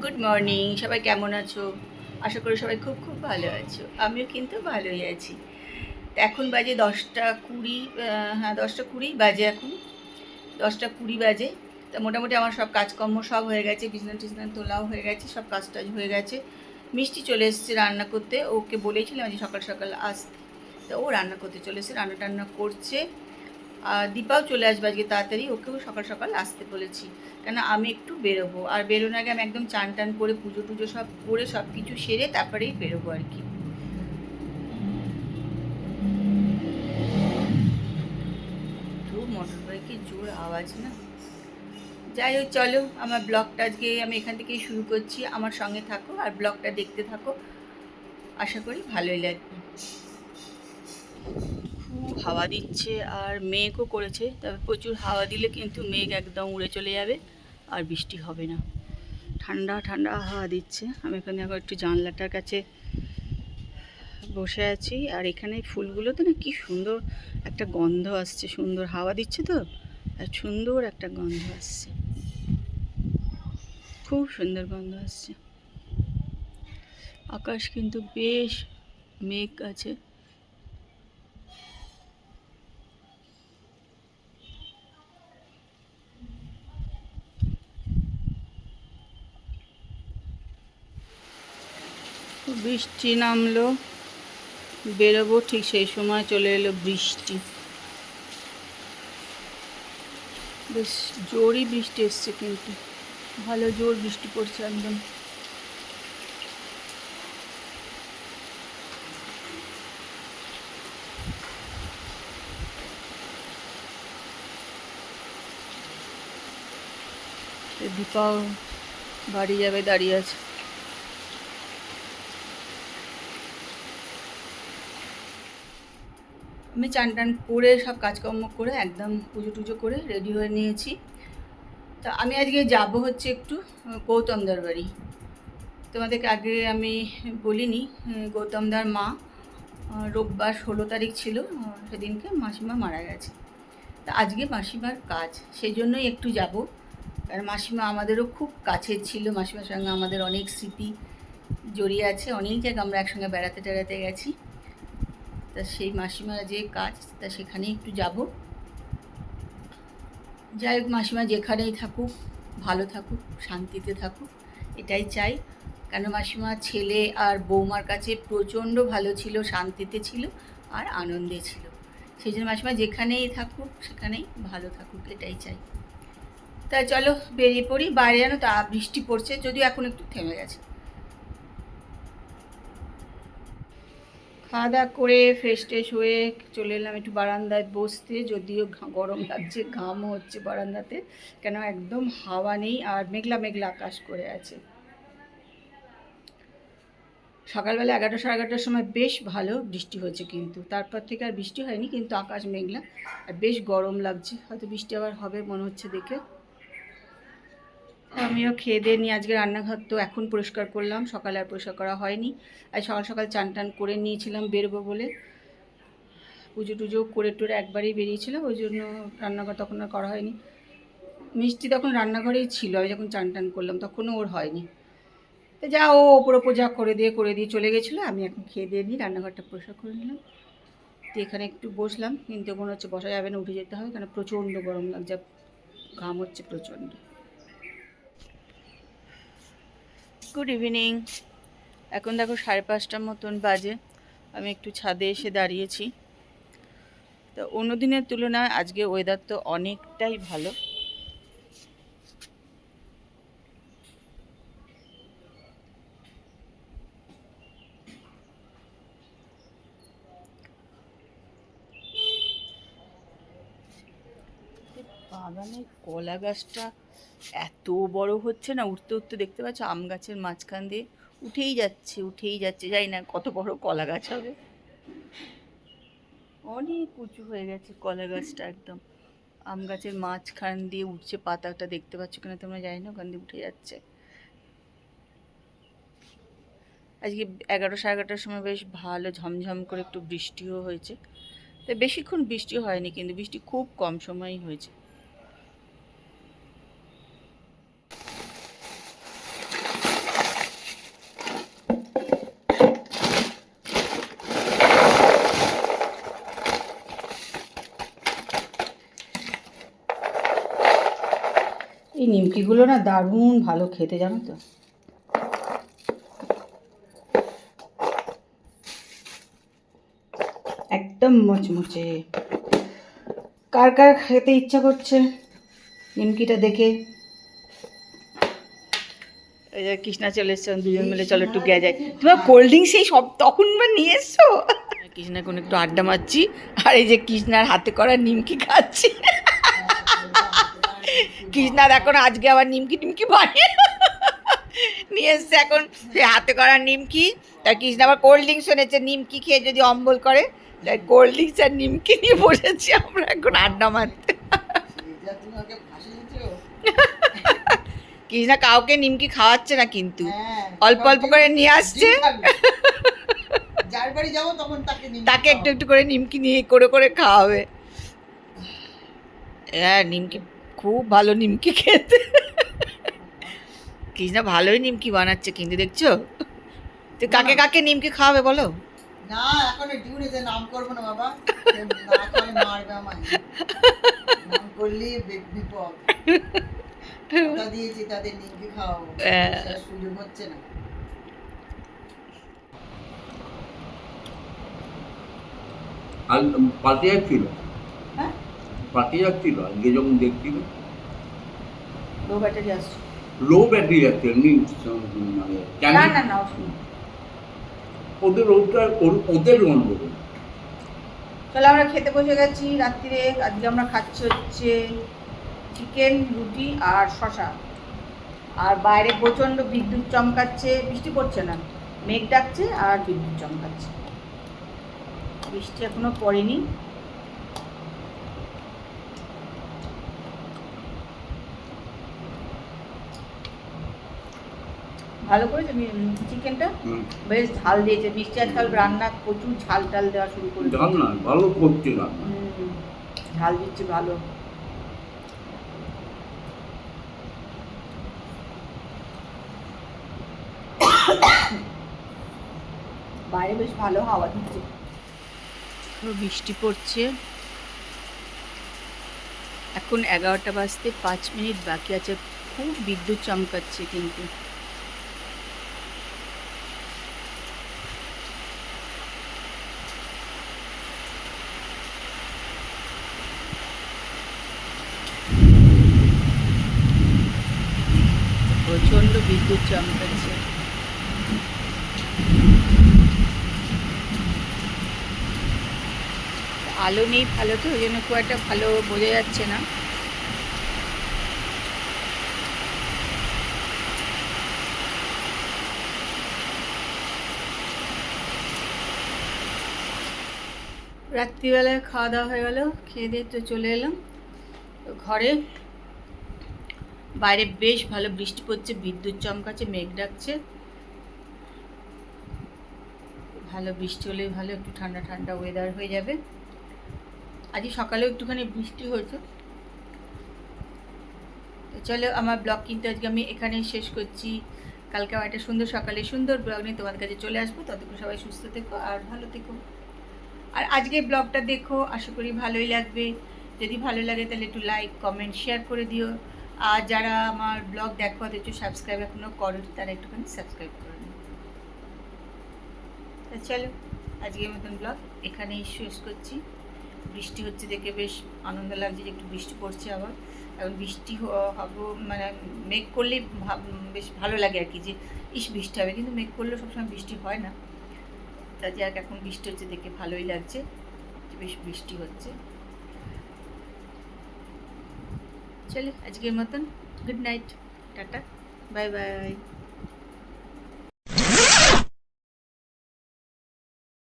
Good morning, সবাই কেমন আছো? আশা করি সবাই খুব খুব ভালো আছো। আমিও কিন্তু ভালোই আছি। তো এখন বাজে 10টা 20। হ্যাঁ, 10টা 20 বাজে এখন। 10টা 20 বাজে। তা মোটামুটি আমার সব কাজকর্ম সব হয়ে গেছে, বিছানা টিছানা তোলাও হয়ে গেছে, সব কাজ টাজ হয়ে গেছে। মিষ্টি চলে এসেছে রান্না করতে, ওকে বলেছিলাম যে সকাল সকাল আসতে। তো ও রান্না করতে চলে এসেছে, রান্না টান্না করছে। আর দীপাও চলে আসবে আজকে তাড়াতাড়ি, ওকেও সকাল সকাল আসতে বলেছি। কেন আমি একটু বেরোবো, আর বেরোনোর আগে আমি একদম চান টান করে পুজো টুজো সব করে সব কিছু সেরে তারপরেই বেরোবো আর কি। তো মোটর বাইকের জোর আওয়াজ না। যাই হোক, চলো আমার ব্লগটা আজকে আমি এখান থেকেই শুরু করছি। আমার সঙ্গে থাকো আর ব্লগটা দেখতে থাকো, আশা করি ভালোই লাগবে। খুব হাওয়া দিচ্ছে আর মেঘও করেছে, তবে প্রচুর হাওয়া দিলে কিন্তু মেঘ একদম উড়ে চলে যাবে আর বৃষ্টি হবে না। ঠান্ডা ঠান্ডা হাওয়া দিচ্ছে। আমি এখানে আবার একটু জানলাটার কাছে বসে আছি, আর এখানে ফুলগুলোতে না কি সুন্দর একটা গন্ধ আসছে, সুন্দর হাওয়া দিচ্ছে তো, আর সুন্দর একটা গন্ধ আসছে, খুব সুন্দর গন্ধ আসছে। আকাশ কিন্তু বেশ মেঘ আছে। বৃষ্টি নামলো, বেরোবো ঠিক সেই সময় চলে এলো বৃষ্টি। বেশ জোরই বৃষ্টি এসছে, কিন্তু ভালো জোর বৃষ্টি পড়ছে একদম। দীপাও বাড়ি যাবে, দাঁড়িয়ে আছে। আমি চান টান করে সব কাজকর্ম করে একদম পুজো টুজো করে রেডি হয়ে নিয়েছি। তা আমি আজকে যাব হচ্ছে একটু গৌতমদার বাড়ি। তোমাদেরকে আগে আমি বলিনি, গৌতমদার মা রোববার 16 তারিখ ছিল, সেদিনকে মাসিমা মারা গেছে। তা আজকে মাসিমার কাজ, সেই জন্যই একটু যাব। কারণ মাসিমা আমাদেরও খুব কাছের ছিল, মাসিমার সঙ্গে আমাদের অনেক স্মৃতি জড়িয়ে আছে, অনেক জায়গায় আমরা একসঙ্গে বেড়াতে টেড়াতে গেছি। তা সেই মাসিমার যে কাজ, তা সেখানেই একটু যাব। যাই হোক, মাসিমা যেখানেই থাকুক ভালো থাকুক, শান্তিতে থাকুক, এটাই চাই। কেন মাসিমা ছেলে আর বৌমার কাছে প্রচণ্ড ভালো ছিল, শান্তিতে ছিল আর আনন্দে ছিল। সেই জন্য মাসিমা যেখানেই থাকুক সেখানেই ভালো থাকুক, এটাই চাই। তা চলো বেরিয়ে পড়ি। বাইরে জানো তা বৃষ্টি পড়ছে, যদিও এখন একটু থেমে গেছে। খাওয়া দাওয়া করে ফ্রেশ ট্রেশ হয়ে চলে এলাম একটু বারান্দায় বসতে, যদিও গরম লাগছে, ঘামও হচ্ছে বারান্দাতে, কেন একদম হাওয়া নেই আর মেঘলা মেঘলা আকাশ করে আছে। সকালবেলা 11টা সাড়ে 11টার সময় বেশ ভালো বৃষ্টি হয়েছে, কিন্তু তারপর থেকে আর বৃষ্টি হয়নি, কিন্তু আকাশ মেঘলা আর বেশ গরম লাগছে, হয়তো বৃষ্টি আবার হবে মনে হচ্ছে দেখে। আমিও খেয়ে দিয়ে নিয়ে আজকে রান্নাঘর তো এখন পরিষ্কার করলাম, সকালে আর পরিষ্কার করা হয়নি। আর সকাল সকাল চান টান করে নিয়েছিলাম বেরোবো বলে, পুজো টুজো করে টোরে একবারেই বেরিয়েছিলাম, ওই জন্য রান্নাঘর তখন আর করা হয়নি। মিষ্টি তখন রান্নাঘরেই ছিল, আমি যখন চান টান করলাম তখনও ওর হয়নি। তো যা ও ওপর ওপর যা করে দিয়ে চলে গেছিলো। আমি এখন খেয়ে দিয়ে নিই, রান্নাঘরটা পরিষ্কার করে নিলাম। তো এখানে একটু বসলাম, কিন্তু মনে হচ্ছে বসা যাবে না, উঠে যেতে হবে, কারণ প্রচণ্ড গরম লাগছে, ঘাম হচ্ছে প্রচণ্ড। Good evening. এখন দেখো 5:30 মতন বাজে, আমি একটু ছাদে এসে দাঁড়িয়েছি। তো অন্য দিনের তুলনায় আজকে ওয়েদার তো অনেকটাই ভালো। বাগানের কলা গাছটা এত বড় হচ্ছে না, উঠতে উঠতে দেখতে পাচ্ছ আম গাছের মাঝখান দিয়ে উঠেই যাচ্ছে, জানি না কত বড় কলা গাছ হবে। অনেক উঁচু হয়ে গেছে কলা গাছটা, একদম আম গাছের মাঝখান দিয়ে উঠছে, পাতাটা দেখতে পাচ্ছ কিনা তোমরা জানি না, ওখান দিয়ে উঠে যাচ্ছে। আজকে 11টা সাড়ে 11টার সময় বেশ ভালো ঝমঝম করে একটু বৃষ্টিও হয়েছে। তো বেশিক্ষণ বৃষ্টি হয়নি, কিন্তু বৃষ্টি খুব কম সময়ই হয়েছে। এই নিমকিগুলো না দারুণ ভালো খেতে, জানো তো। একদম মচমচে। কার কার খেতে ইচ্ছা করছে নিমকিটা দেখে? এই যে কৃষ্ণা চলে এসছে, দুজন মিলে চলো একটু গিয়ে যায়। তোমার কোল্ড ড্রিঙ্কস সেই সব তখন নিয়ে এসছো? কৃষ্ণা কোন একটু আড্ডা মারছি, আর এই যে কৃষ্ণার হাতে করা নিমকি খাচ্ছি। কৃষ্ণা দেখো না আজকে আবার নিমকি টিমকি বানিয়ে নিয়ে এসছে এখন, সে হাতে করা নিমকি। তাই কৃষ্ণা আবার কোল্ড ড্রিঙ্কস এনেছে, নিমকি খেয়ে যদি অম্বল করে, তাই কোল্ড ড্রিঙ্কস আর নিমকি নিয়ে বসেছি আমরা এখন আড্ডা মারতে। কৃষ্ণা কাউকে নিমকি খাওয়াচ্ছে না, কিন্তু অল্প অল্প করে নিয়ে আসছে। যার বাড়ি যাবো তখন তাকে একটু একটু করে নিমকি নিয়ে করে করে খাওয়াবে। হ্যাঁ, নিমকি খুব ভালো নিমকি খেতে। কৃষ্ণা ভালোই নিমকি বানাচ্ছে কিন্তু, দেখছো তো। কাকে কাকে নিমকি খাওয়াবে বলো? না এখন ডিউটিতে নাম করবো না বাবা, মারবে আমায়, নাম করলেই বিপদ। দিয়েছি তাদের নিমকি খাওয়াবো, সুযোগ হচ্ছে না। আর পাল্টে যাচ্ছিল, হ্যাঁ পাল্টে যাচ্ছিল আজকে যখন দেখছিল লো ব্যাটারি আসছে, লো ব্যাটারি যাচ্ছে এমনি মানে না না না ওদের ওদের গন্ডগোল। চলো আমরা খেতে বসে গেছি রাত্রিরে। আজকে আমরা খাচ্ছি হচ্ছে চিকেন, রুটি আর শশা। আর বাইরে প্রচণ্ড বিদ্যুৎ চমকাচ্ছে, বৃষ্টি পড়ছে না, মেঘ ডাকছে আর বিদ্যুৎ চমকাচ্ছে। বৃষ্টি এখনো পড়েনি। ভালো করেছে চিকেনটা, বেশ ঝাল দিয়েছে। মিষ্টি আজকাল রান্না প্রচুর ঝাল টাল দেওয়া শুরু করে, ঝাল না ভালো করছে না, ঝাল দিচ্ছে ভালো। বাইরে বেশ ভালো হাওয়া দিচ্ছে, বৃষ্টি পড়ছে। এখন 11টা বাজতে 5 মিনিট বাকি আছে। খুব বিদ্যুৎ চমকাচ্ছে কিন্তু। প্রচণ্ড বিদ্যুৎ চমকাচ্ছে। আলো নেই ভালো, তো ওই জন্য খুব একটা ভালো বোঝা যাচ্ছে না। রাত্রিবেলায় খাওয়া দাওয়া হয়ে গেল, খেয়ে দিয়ে তো চলে এলাম তো ঘরে। বাইরে বেশ ভালো বৃষ্টি পড়ছে, বিদ্যুৎ চমকাচ্ছে, মেঘ ডাকছে। ভালো বৃষ্টি হলে ভালো, একটু ঠান্ডা ঠান্ডা ওয়েদার হয়ে যাবে। আজকে সকালেও একটুখানি বৃষ্টি হয়েছে। তো চলো আমার ব্লগ কিন্তু আজকে আমি এখানেই শেষ করছি। কালকে আমার একটা সুন্দর সকালে সুন্দর ব্লগ নিয়ে তোমাদের কাছে চলে আসবো। ততক্ষণ সবাই সুস্থ থেকো আর ভালো থেকো। আর আজকে ব্লগটা দেখো, আশা করি ভালোই লাগবে। যদি ভালো লাগে তাহলে একটু লাইক কমেন্ট শেয়ার করে দিও। আর যারা আমার ব্লগ দেখো একটু সাবস্ক্রাইব এখনও করো, তারা একটুখানি সাবস্ক্রাইব করে নিও। তা চলো আজকের মতন ব্লগ এখানেই শেষ করছি। বৃষ্টি হচ্ছে দেখে বেশ আনন্দ লাগছে যে একটু বৃষ্টি পড়ছে আবার। এখন বৃষ্টি হবো মানে মেঘ করলেই বেশ ভালো লাগে আর কি, যে বৃষ্টি হবে, কিন্তু মেঘ করলেও সবসময় বৃষ্টি হয় না। তা যাক এখন বৃষ্টি হচ্ছে দেখে ভালোই লাগছে, বেশ বৃষ্টি হচ্ছে। চলে আজকের মতন good night, tata, bye bye.